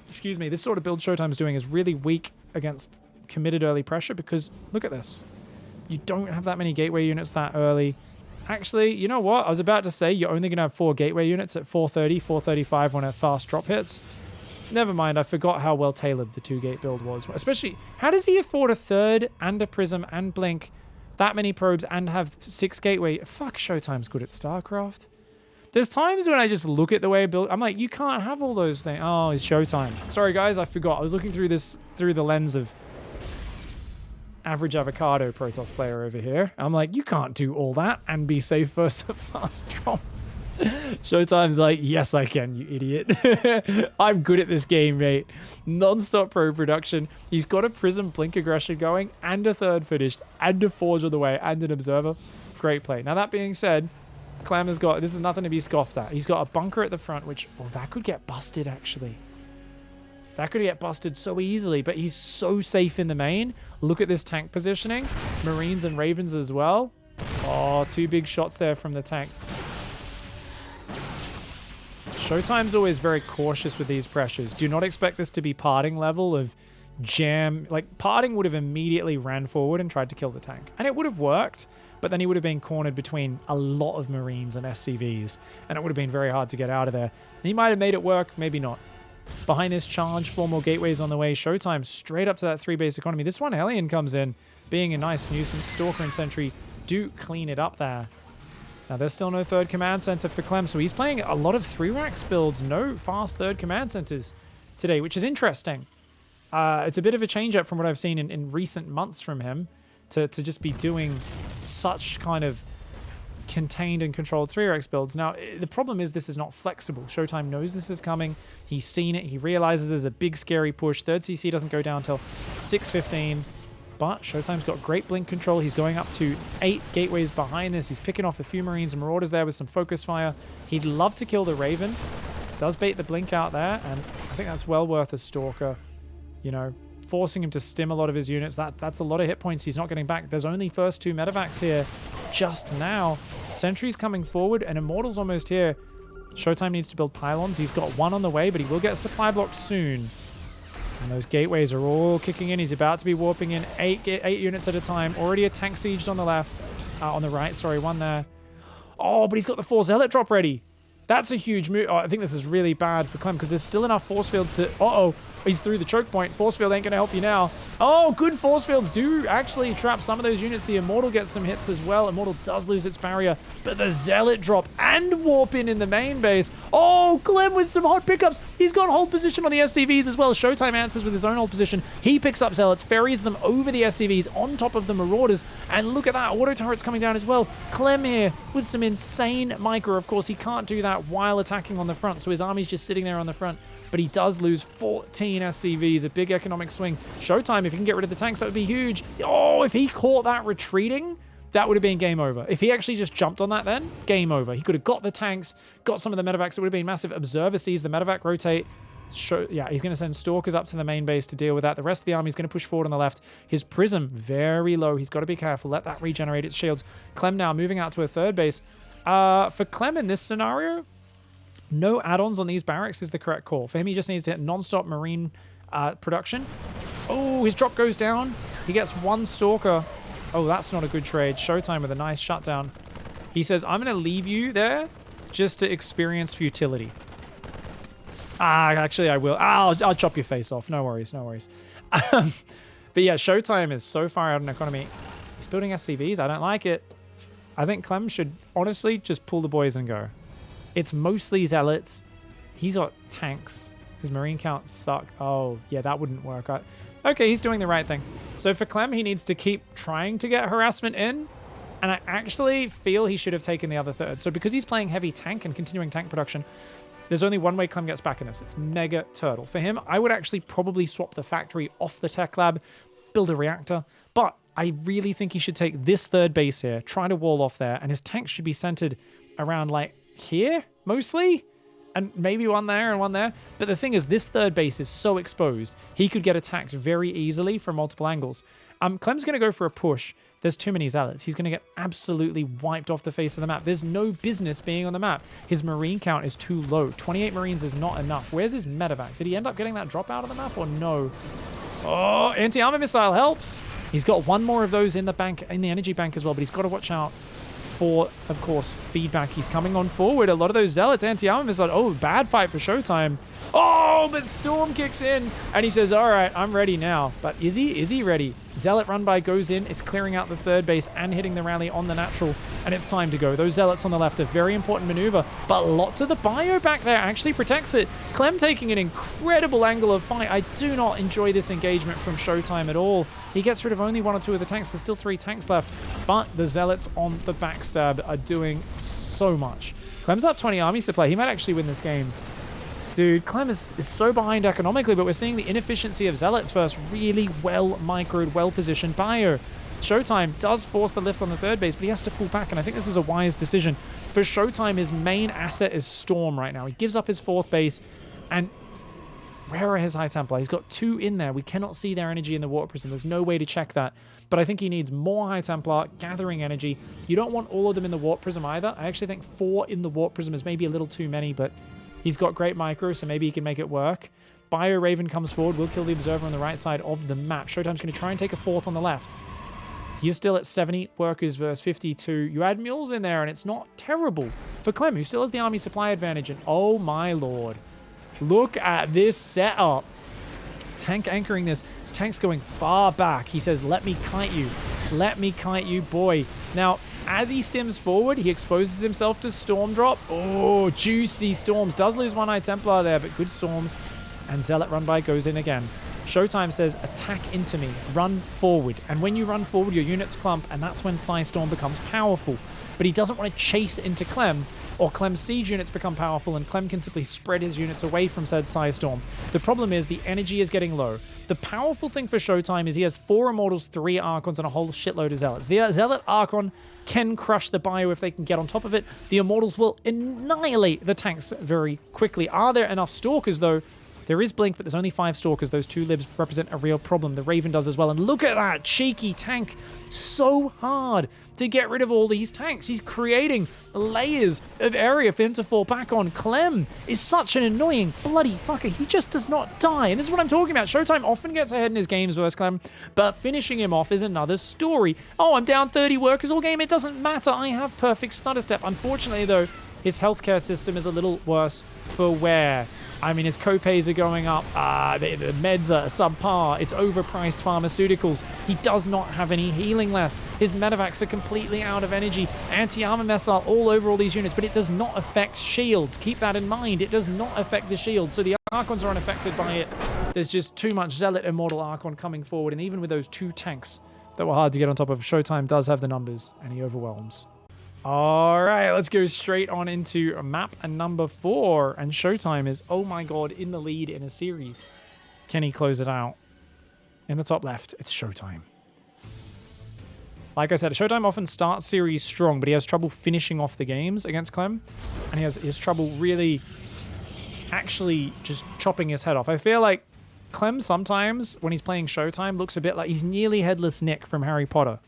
excuse me, this sort of build Showtime's doing is really weak against committed early pressure, because look at this. You don't have that many gateway units that early. Actually, you know what? I was about to say you're only going to have 4 gateway units at 430, 435 when a fast drop hits. Never mind, I forgot how well tailored the 2-gate build was. Especially, how does he afford a third and a prism and blink, that many probes, and have 6 gateway? Fuck, Showtime's good at StarCraft. There's times when I just look at the way I build, I'm like, you can't have all those things. Oh, it's Showtime. Sorry, guys, I forgot. I was looking through this through the lens of average avocado Protoss player over here. I'm like, you can't do all that and be safe versus a fast drop. Showtime's like, yes, I can, you idiot. I'm good at this game, mate. Non-stop pro production. He's got a prism blink aggression going, and a third finished, and a forge on the way, and an observer. Great play. Now, that being said, Clem has got, this is nothing to be scoffed at. He's got a bunker at the front, which, oh, that could get busted, actually. That could get busted so easily, but he's so safe in the main. Look at this tank positioning. Marines and Ravens as well. Oh, 2 big shots there from the tank. Showtime's always very cautious with these pressures. Do not expect this to be parting level of jam. Like, parting would have immediately ran forward and tried to kill the tank. And it would have worked, but then he would have been cornered between a lot of Marines and SCVs, and it would have been very hard to get out of there. And he might have made it work, maybe not. Behind this charge, 4 more gateways on the way. Showtime straight up to that 3-base economy. This one, Hellion comes in, being a nice nuisance. Stalker and Sentry do clean it up there. Now, there's still no third command center for Clem, so he's playing a lot of 3-racks builds. No fast third command centers today, which is interesting. It's a bit of a change-up from what I've seen in recent months from him, to just be doing such kind of contained and controlled 3-racks builds. Now, the problem is this is not flexible. Showtime knows this is coming. He's seen it. He realizes there's a big, scary push. Third CC doesn't go down until 6:15. But Showtime's got great blink control. He's going up to 8 gateways behind this. He's picking off a few Marines and Marauders there with some focus fire. He'd love to kill the Raven. Does bait the blink out there, and I think that's well worth a Stalker. You know, forcing him to stim a lot of his units. That's a lot of hit points he's not getting back. There's only first 2 medevacs here just now. Sentry's coming forward, and Immortal's almost here. Showtime needs to build pylons. He's got 1 on the way, but he will get supply blocked soon. And those gateways are all kicking in. He's about to be warping in 8 units at a time. Already a tank sieged on the left. On the right, sorry, 1 there. Oh, but he's got the 4 Zealot drop ready. That's a huge move. Oh, I think this is really bad for Clem, because there's still enough force fields to... Uh-oh, he's through the choke point. Force field ain't going to help you now. Oh, good force fields do actually trap some of those units. The Immortal gets some hits as well. Immortal does lose its barrier, but the Zealot drop and warp in the main base. Oh, Clem with some hot pickups. He's got hold position on the SCVs as well. Showtime answers with his own hold position. He picks up Zealots, ferries them over the SCVs on top of the Marauders, and look at that. Auto turrets coming down as well. Clem here with some insane micro. Of course, he can't do that while attacking on the front, so his army's just sitting there on the front. But he does lose 14 SCVs, a big economic swing. Showtime, if he can get rid of the tanks, that would be huge. Oh, if he caught that retreating, that would have been game over. If he actually just jumped on that then, game over. He could have got the tanks, got some of the medevacs. It would have been massive. Observer sees the medevac rotate. Yeah, he's going to send Stalkers up to the main base to deal with that. The rest of the army is going to push forward on the left. His Prism, very low. He's got to be careful. Let that regenerate its shields. Clem now moving out to a third base. For Clem in this scenario, no add-ons on these barracks is the correct call. For him, he just needs to hit non-stop Marine production. Oh, his drop goes down. He gets 1 Stalker. Oh, that's not a good trade. Showtime with a nice shutdown. He says, I'm going to leave you there just to experience futility. Actually, I will. I'll chop your face off. No worries, no worries. But yeah, Showtime is so far out in economy. He's building SCVs. I don't like it. I think Clem should honestly just pull the boys and go. It's mostly zealots. He's got tanks. His marine count suck. Oh, yeah, that wouldn't work. Okay, he's doing the right thing. So for Clem, he needs to keep trying to get harassment in. And I actually feel he should have taken the other third. So because he's playing heavy tank and continuing tank production, there's only one way Clem gets back in this. It's Mega Turtle. For him, I would actually probably swap the factory off the tech lab, build a reactor. But I really think he should take this third base here, try to wall off there, and his tanks should be centered around like here, mostly. And maybe one there and one there. But the thing is, this third base is so exposed, he could get attacked very easily from multiple angles. Clem's going to go for a push. There's too many zealots. He's going to get absolutely wiped off the face of the map. There's no business being on the map. His marine count is too low. 28 marines is not enough. Where's his medevac? Did he end up getting that drop out of the map or no? Oh, anti-armor missile helps. He's got one more of those in the bank, in the energy bank as well, but he's got to watch out for, of course, feedback. He's coming on forward. A lot of those zealots, anti-armor missile. Oh, bad fight for Showtime. Oh, but Storm kicks in and he says, all right, I'm ready now. But is he? Is he ready? Zealot run by goes in. It's clearing out the third base and hitting the rally on the natural. And it's time to go. Those zealots on the left, a very important maneuver. But lots of the bio back there actually protects it. Clem taking an incredible angle of fight. I do not enjoy this engagement from Showtime at all. He gets rid of only one or two of the tanks. There's still 3 tanks left. But the zealots on the backstab are doing so much. Clem's up 20 armies to play. He might actually win this game. Dude, Clem is so behind economically, but we're seeing the inefficiency of zealots first. Really well microed, well positioned bio. Showtime does force the lift on the third base, but he has to pull back, and I think this is a wise decision. For Showtime, his main asset is Storm right now. He gives up his 4th base, and where are his High Templar? He's got 2 in there. We cannot see their energy in the Water Prism. There's no way to check that. But I think he needs more High Templar, gathering energy. You don't want all of them in the Warp Prism either. I actually think 4 in the Warp Prism is maybe a little too many, but he's got great micro, so maybe he can make it work. Bio Raven comes forward, will kill the Observer on the right side of the map. Showtime's going to try and take a 4th on the left. You're still at 70 workers versus 52. You add mules in there, and it's not terrible for Clem, who still has the army supply advantage. And oh my lord, look at this setup. Tank anchoring this. His tank's going far back. He says, let me kite you. Let me kite you, boy. Now, as he stims forward, he exposes himself to Storm Drop. Oh, juicy Storms. Does lose 1 High Templar there, but good Storms. And Zealot run by goes in again. Showtime says, attack into me. Run forward. And when you run forward, your units clump, and that's when Psy Storm becomes powerful. But he doesn't want to chase into Clem, or Clem's siege units become powerful, and Clem can simply spread his units away from said Psy Storm. The problem is the energy is getting low. The powerful thing for Showtime is he has 4 Immortals, 3 Archons, and a whole shitload of Zealots. The Zealot Archon can crush the bio if they can get on top of it. The Immortals will annihilate the tanks very quickly. Are there enough Stalkers, though? There is Blink, but there's only 5 Stalkers. Those 2 libs represent a real problem. The Raven does as well. And look at that cheeky tank. So hard to get rid of all these tanks. He's creating layers of area for him to fall back on. Clem is such an annoying bloody fucker. He just does not die. And this is what I'm talking about. Showtime often gets ahead in his games versus Clem, but finishing him off is another story. Oh, I'm down 30 workers all game. It doesn't matter. I have perfect stutter step. Unfortunately, though, his healthcare system is a little worse for wear. I mean, his copays are going up. The meds are subpar. It's overpriced pharmaceuticals. He does not have any healing left. His medevacs are completely out of energy. Anti-armor missile all over all these units, but it does not affect shields. Keep that in mind. It does not affect the shields, so the Archons are unaffected by it. There's just too much Zealot Immortal Archon coming forward, and even with those 2 tanks that were hard to get on top of, Showtime does have the numbers, and he overwhelms. All right, let's go straight on into map number 4. And Showtime is, oh my god, in the lead in a series. Can he close it out? In the top left, it's Showtime. Like I said, Showtime often starts series strong, but he has trouble finishing off the games against Clem. And he has trouble really actually just chopping his head off. I feel like Clem sometimes, when he's playing Showtime, looks a bit like he's nearly headless Nick from Harry Potter.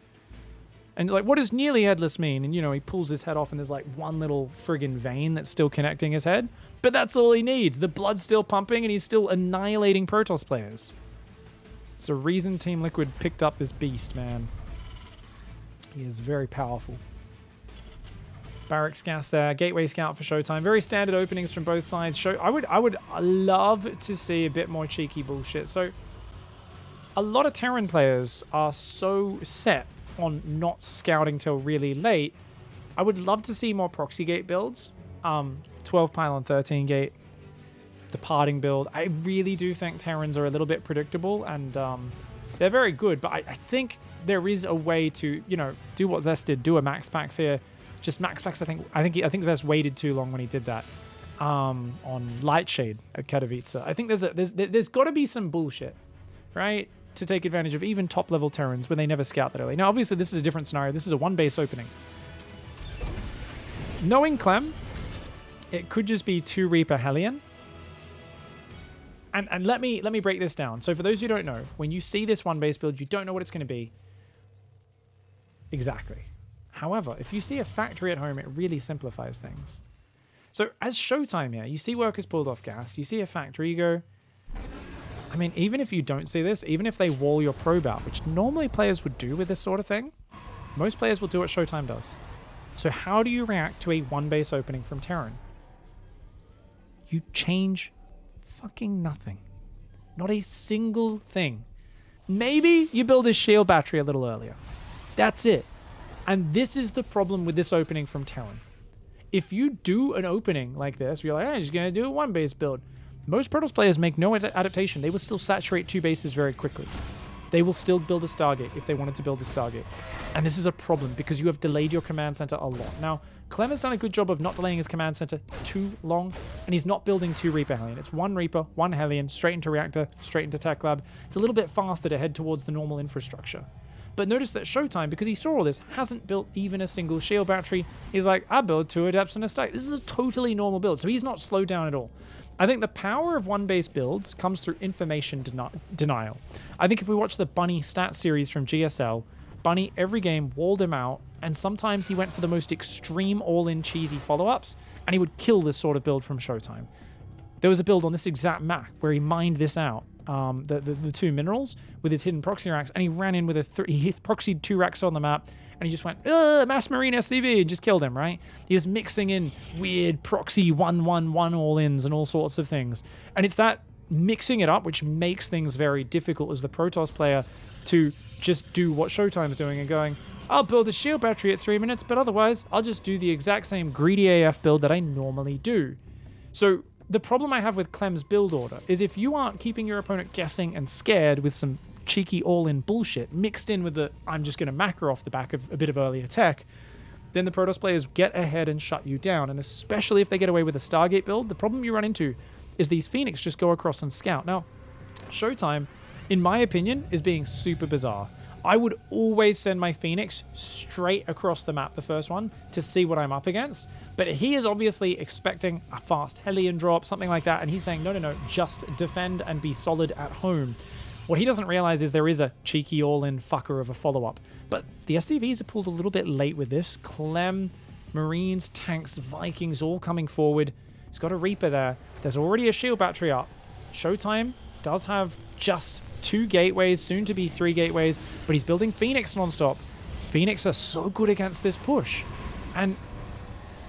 And like, what does nearly headless mean? And, you know, he pulls his head off and there's like one little friggin' vein that's still connecting his head. But that's all he needs. The blood's still pumping and he's still annihilating Protoss players. It's a reason Team Liquid picked up this beast, man. He is very powerful. Barracks gas there. Gateway scout for Showtime. Very standard openings from both sides. I would love to see a bit more cheeky bullshit. So a lot of Terran players are so set on not scouting till really late I would love to see more proxy gate builds. 12 pylon, 13 gate, departing build. I really do think Terrans are a little bit predictable, and they're very good, but I think there is a way to, you know, do what Zest did, do a max packs here. Just max packs, I think Zest waited too long when he did that on Lightshade at Katowice. I think there's got to be some bullshit, right, to take advantage of even top level Terrans when they never scout that early. Now, obviously, this is a different scenario. This is a one base opening. Knowing Clem, it could just be 2 Reaper Hellion. And let me break this down. So for those who don't know, when you see this one base build, you don't know what it's going to be. Exactly. However, if you see a factory at home, it really simplifies things. So as Showtime here, you see workers pulled off gas, you see a factory, you go, I mean, even if you don't see this, even if they wall your probe out, which normally players would do with this sort of thing, most players will do what Showtime does. So how do you react to a one base opening from Terran? You change fucking nothing. Not a single thing. Maybe you build a shield battery a little earlier. That's it. And this is the problem with this opening from Terran. If you do an opening like this, you're like, I'm just going to do a one base build. Most Protoss players make no adaptation. They will still saturate 2 bases very quickly. They will still build a Stargate if they wanted to build a Stargate. And this is a problem because you have delayed your command center a lot. Now, Clem has done a good job of not delaying his command center too long, and he's not building 2 Reaper Hellion. It's 1 Reaper, 1 Hellion, straight into reactor, straight into tech lab. It's a little bit faster to head towards the normal infrastructure. But notice that Showtime, because he saw all this, hasn't built even a single shield battery. He's like, I build 2 Adepts and a stack. This is a totally normal build, so he's not slowed down at all. I think the power of one base builds comes through information denial. I think if we watch the Bunny stat series from GSL, Bunny every game walled him out, and sometimes he went for the most extreme all-in cheesy follow-ups, and he would kill this sort of build from Showtime. There was a build on this exact map where he mined this out, the 2 minerals with his hidden proxy racks, and he ran in with he proxied 2 racks on the map, and he just went, Mass Marine SCV, and just killed him, right? He was mixing in weird proxy 1-1-1 all-ins and all sorts of things. And it's that mixing it up which makes things very difficult as the Protoss player to just do what Showtime's doing and going, I'll build a shield battery at 3 minutes, but otherwise I'll just do the exact same greedy AF build that I normally do. So the problem I have with Clem's build order is if you aren't keeping your opponent guessing and scared with some cheeky all-in bullshit mixed in with the I'm just going to macro off the back of a bit of earlier tech, then the Protoss players get ahead and shut you down. And especially if they get away with a Stargate build, the problem you run into is these Phoenix just go across and scout. Now, Showtime, in my opinion, is being super bizarre. I would always send my Phoenix straight across the map, the first one, to see what I'm up against. But he is obviously expecting a fast Hellion drop, something like that, and he's saying, no, just defend and be solid at home. What he doesn't realize is there is a cheeky all-in fucker of a follow-up. But the SCVs are pulled a little bit late with this. Clem, Marines, tanks, Vikings all coming forward. He's got a Reaper there. There's already a shield battery up. Showtime does have just 2 gateways, soon to be 3 gateways, but he's building Phoenix non-stop. Phoenix are so good against this push. And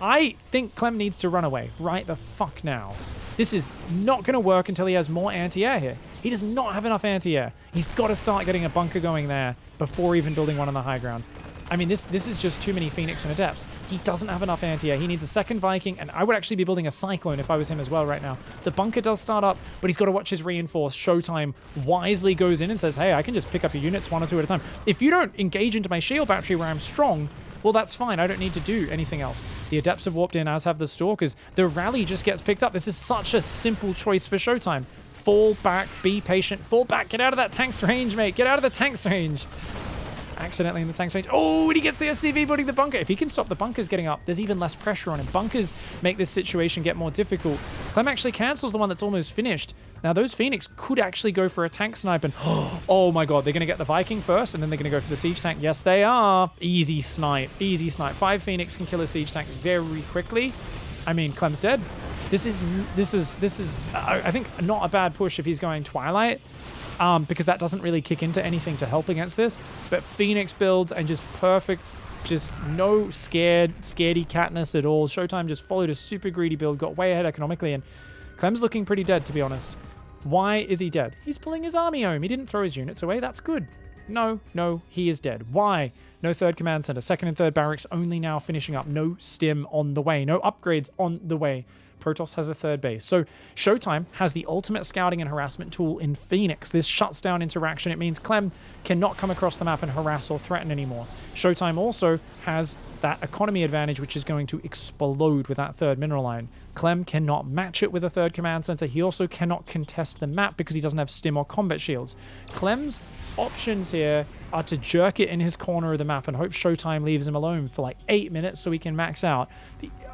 I think Clem needs to run away right the fuck now. This is not going to work until he has more anti-air here. He does not have enough anti-air. He's got to start getting a bunker going there before even building one on the high ground. I mean, this is just too many Phoenix and Adepts. He doesn't have enough anti-air. He needs a second Viking, and I would actually be building a Cyclone if I was him as well right now. The bunker does start up, but he's got to watch his reinforce. Showtime wisely goes in and says, hey, I can just pick up your units 1 or 2 at a time. If you don't engage into my shield battery where I'm strong, well, that's fine. I don't need to do anything else. The Adepts have warped in, as have the Stalkers. The rally just gets picked up. This is such a simple choice for Showtime. Fall back, be patient, fall back, get out of that tank's range, mate. Get out of the tank's range. Accidentally in the tank's range. Oh, and he gets the SCV building the bunker. If he can stop the bunkers getting up, there's even less pressure on him. Bunkers make this situation get more difficult. Clem actually cancels the one that's almost finished. Now, those Phoenix could actually go for a tank snipe, and oh my god, they're going to get the Viking first, and then they're going to go for the siege tank. Yes, they are. Easy snipe. Easy snipe. 5 Phoenix can kill a siege tank very quickly. I mean, Clem's dead. This is I think not a bad push if he's going Twilight, because that doesn't really kick into anything to help against this. But Phoenix builds and just perfect, just no scaredy catness at all. Showtime just followed a super greedy build, got way ahead economically, and Clem's looking pretty dead, to be honest. Why is he dead? He's pulling his army home. He didn't throw his units away. That's good. No, he is dead. Why? No third command center. Second and third barracks only now finishing up. No stim on the way. No upgrades on the way. Protoss has a third base. So Showtime has the ultimate scouting and harassment tool in Phoenix. This shuts down interaction. It means Clem cannot come across the map and harass or threaten anymore. Showtime also has that economy advantage, which is going to explode with that third mineral line. Clem cannot match it with a third command center. He also cannot contest the map because he doesn't have stim or combat shields. Clem's options here are to jerk it in his corner of the map and hope Showtime leaves him alone for like 8 minutes so he can max out.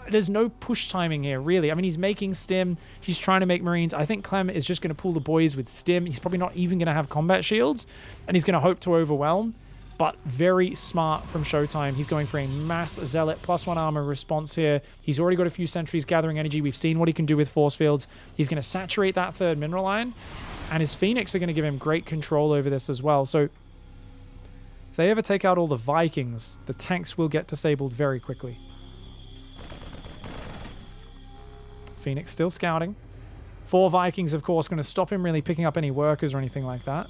There's no push timing here, really. I mean, he's making stim. He's trying to make Marines. I think Clem is just going to pull the boys with stim. He's probably not even going to have combat shields, and he's going to hope to overwhelm. But very smart from Showtime. He's going for a mass Zealot +1 armor response here. He's already got a few sentries gathering energy. We've seen what he can do with force fields. He's going to saturate that third mineral line, and his Phoenix are going to give him great control over this as well. So if they ever take out all the Vikings, the tanks will get disabled very quickly. Phoenix still scouting. 4 Vikings, of course, going to stop him really picking up any workers or anything like that.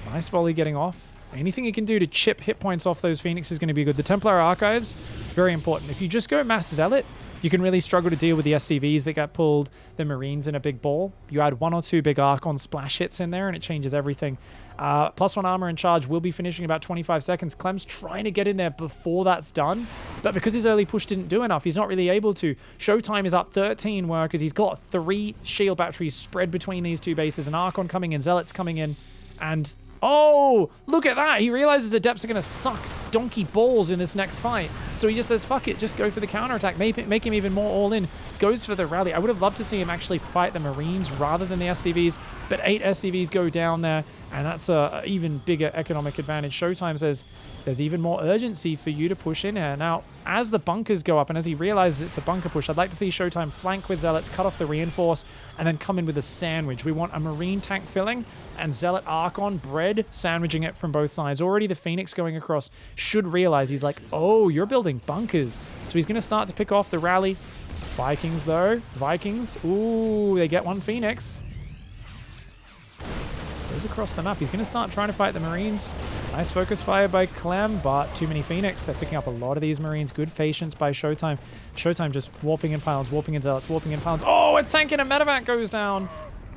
Nice volley getting off. Anything he can do to chip hit points off those Phoenix is going to be good. The Templar Archives, very important. If you just go mass Zealot, you can really struggle to deal with the SCVs that get pulled, the Marines in a big ball. You add 1 or 2 big Archon splash hits in there, and it changes everything. +1 armor and charge will be finishing in about 25 seconds. Clem's trying to get in there before that's done, but because his early push didn't do enough, he's not really able to. Showtime is up 13 workers. He's got 3 shield batteries spread between these 2 bases, an Archon coming in, Zealots coming in, and oh, look at that. He realizes Adepts are going to suck donkey balls in this next fight. So he just says, fuck it, just go for the counterattack. Make him even more all in. Goes for the rally. I would have loved to see him actually fight the Marines rather than the SCVs, but 8 SCVs go down there, and that's a even bigger economic advantage. Showtime says there's even more urgency for you to push in here. Now, as the bunkers go up and as he realizes it's a bunker push, I'd like to see Showtime flank with Zealots, cut off the reinforce, and then come in with a sandwich. We want a Marine tank filling and Zealot Archon bread sandwiching it from both sides. Already the Phoenix going across should realize, he's like, oh, you're building bunkers. So he's going to start to pick off the rally. Vikings, though. Vikings. Ooh, they get 1 Phoenix. Goes across the map. He's going to start trying to fight the Marines. Nice focus fire by Clem, but too many Phoenix. They're picking up a lot of these Marines. Good patience by Showtime. Showtime just warping in piles, warping in Zealots, warping in piles. Oh, a tank and a medevac goes down.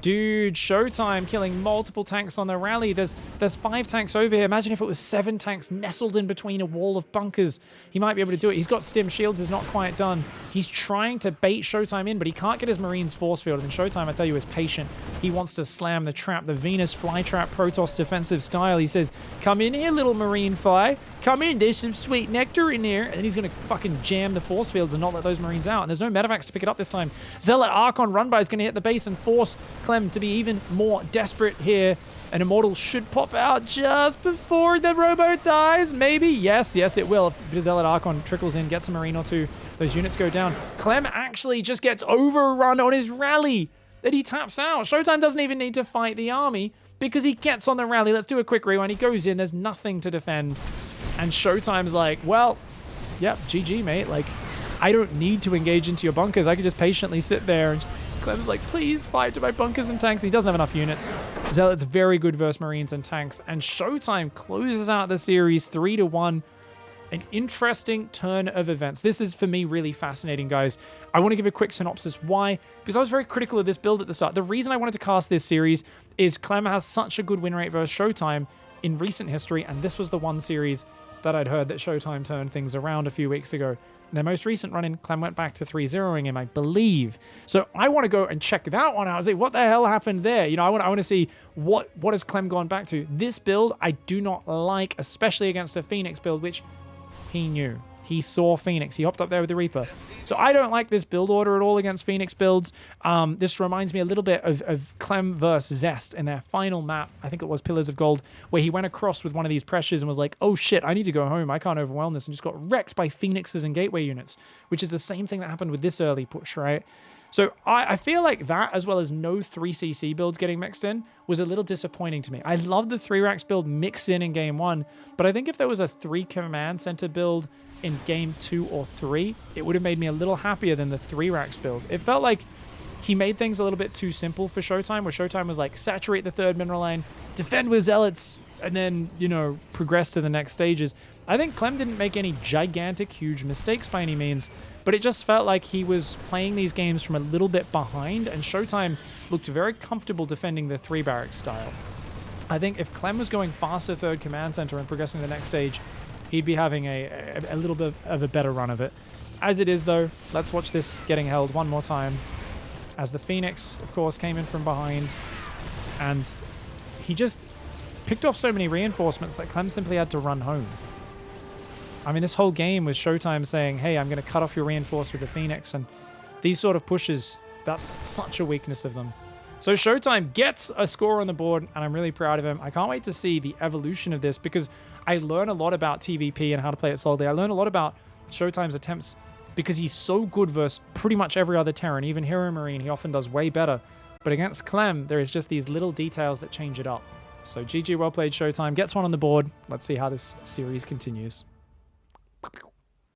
Dude, Showtime killing multiple tanks on the rally. There's 5 tanks over here. Imagine if it was 7 tanks nestled in between a wall of bunkers. He might be able to do it. He's got stim. Shields is not quite done. He's trying to bait Showtime in, but he can't get his Marines force field. And Showtime, I tell you, is patient. He wants to slam the trap, the Venus flytrap Protoss defensive style. He says, come in here, little Marine fly. Come in, there's some sweet nectar in here. And then he's going to fucking jam the force fields and not let those Marines out. And there's no medevacs to pick it up this time. Zealot Archon run by is going to hit the base and force Clem to be even more desperate here. An Immortal should pop out just before the Robo dies. Maybe. Yes, it will. If the Zealot Archon trickles in, gets a Marine or 2, those units go down. Clem actually just gets overrun on his rally. That he taps out. Showtime doesn't even need to fight the army because he gets on the rally. Let's do a quick rewind. He goes in. There's nothing to defend. And Showtime's like, well, yep, GG, mate. Like, I don't need to engage into your bunkers. I could just patiently sit there. And Clem's like, please fight to my bunkers and tanks. He doesn't have enough units. Zealot's very good versus Marines and tanks. And Showtime closes out the series 3-1. An interesting turn of events. This is, for me, really fascinating, guys. I want to give a quick synopsis. Why? Because I was very critical of this build at the start. The reason I wanted to cast this series is Clem has such a good win rate versus Showtime in recent history, and this was the one series that I'd heard that Showtime turned things around a few weeks ago. In their most recent run-in, Clem went back to 3-0ing him, I believe. So I want to go and check that one out. I say, what the hell happened there? You know, I want to see what has Clem gone back to. This build I do not like, especially against a Phoenix build, which he knew. He saw Phoenix. He hopped up there with the Reaper. So I don't like this build order at all against Phoenix builds. This reminds me a little bit of Clem versus Zest in their final map. I think it was Pillars of Gold, where he went across with one of these pressures and was like, oh shit, I need to go home. I can't overwhelm this. And just got wrecked by Phoenixes and Gateway units, which is the same thing that happened with this early push, right? So I feel like that, as well as no 3CC builds getting mixed in, was a little disappointing to me. I love the 3-racks build mixed in game 1, but I think if there was a 3 command center build in game 2 or 3, it would have made me a little happier than the 3-racks build. It felt like he made things a little bit too simple for Showtime, where Showtime was like, saturate the third mineral lane, defend with zealots, and then, you know, progress to the next stages. I think Clem didn't make any gigantic, huge mistakes by any means, but it just felt like he was playing these games from a little bit behind, and Showtime looked very comfortable defending the 3-barrack style. I think if Clem was going faster third command center and progressing to the next stage, he'd be having a little bit of a better run of it. As it is, though, let's watch this getting held one more time, as the Phoenix, of course, came in from behind, and he just picked off so many reinforcements that Clem simply had to run home. I mean, this whole game was Showtime saying, hey, I'm going to cut off your reinforce with the Phoenix, and these sort of pushes, that's such a weakness of them. So Showtime gets a score on the board, and I'm really proud of him. I can't wait to see the evolution of this, because I learn a lot about TVP and how to play it solidly. I learn a lot about Showtime's attempts, because he's so good versus pretty much every other Terran. Even Hero Marine, he often does way better. But against Clem, there is just these little details that change it up. So GG, well played Showtime. Gets one on the board. Let's see how this series continues.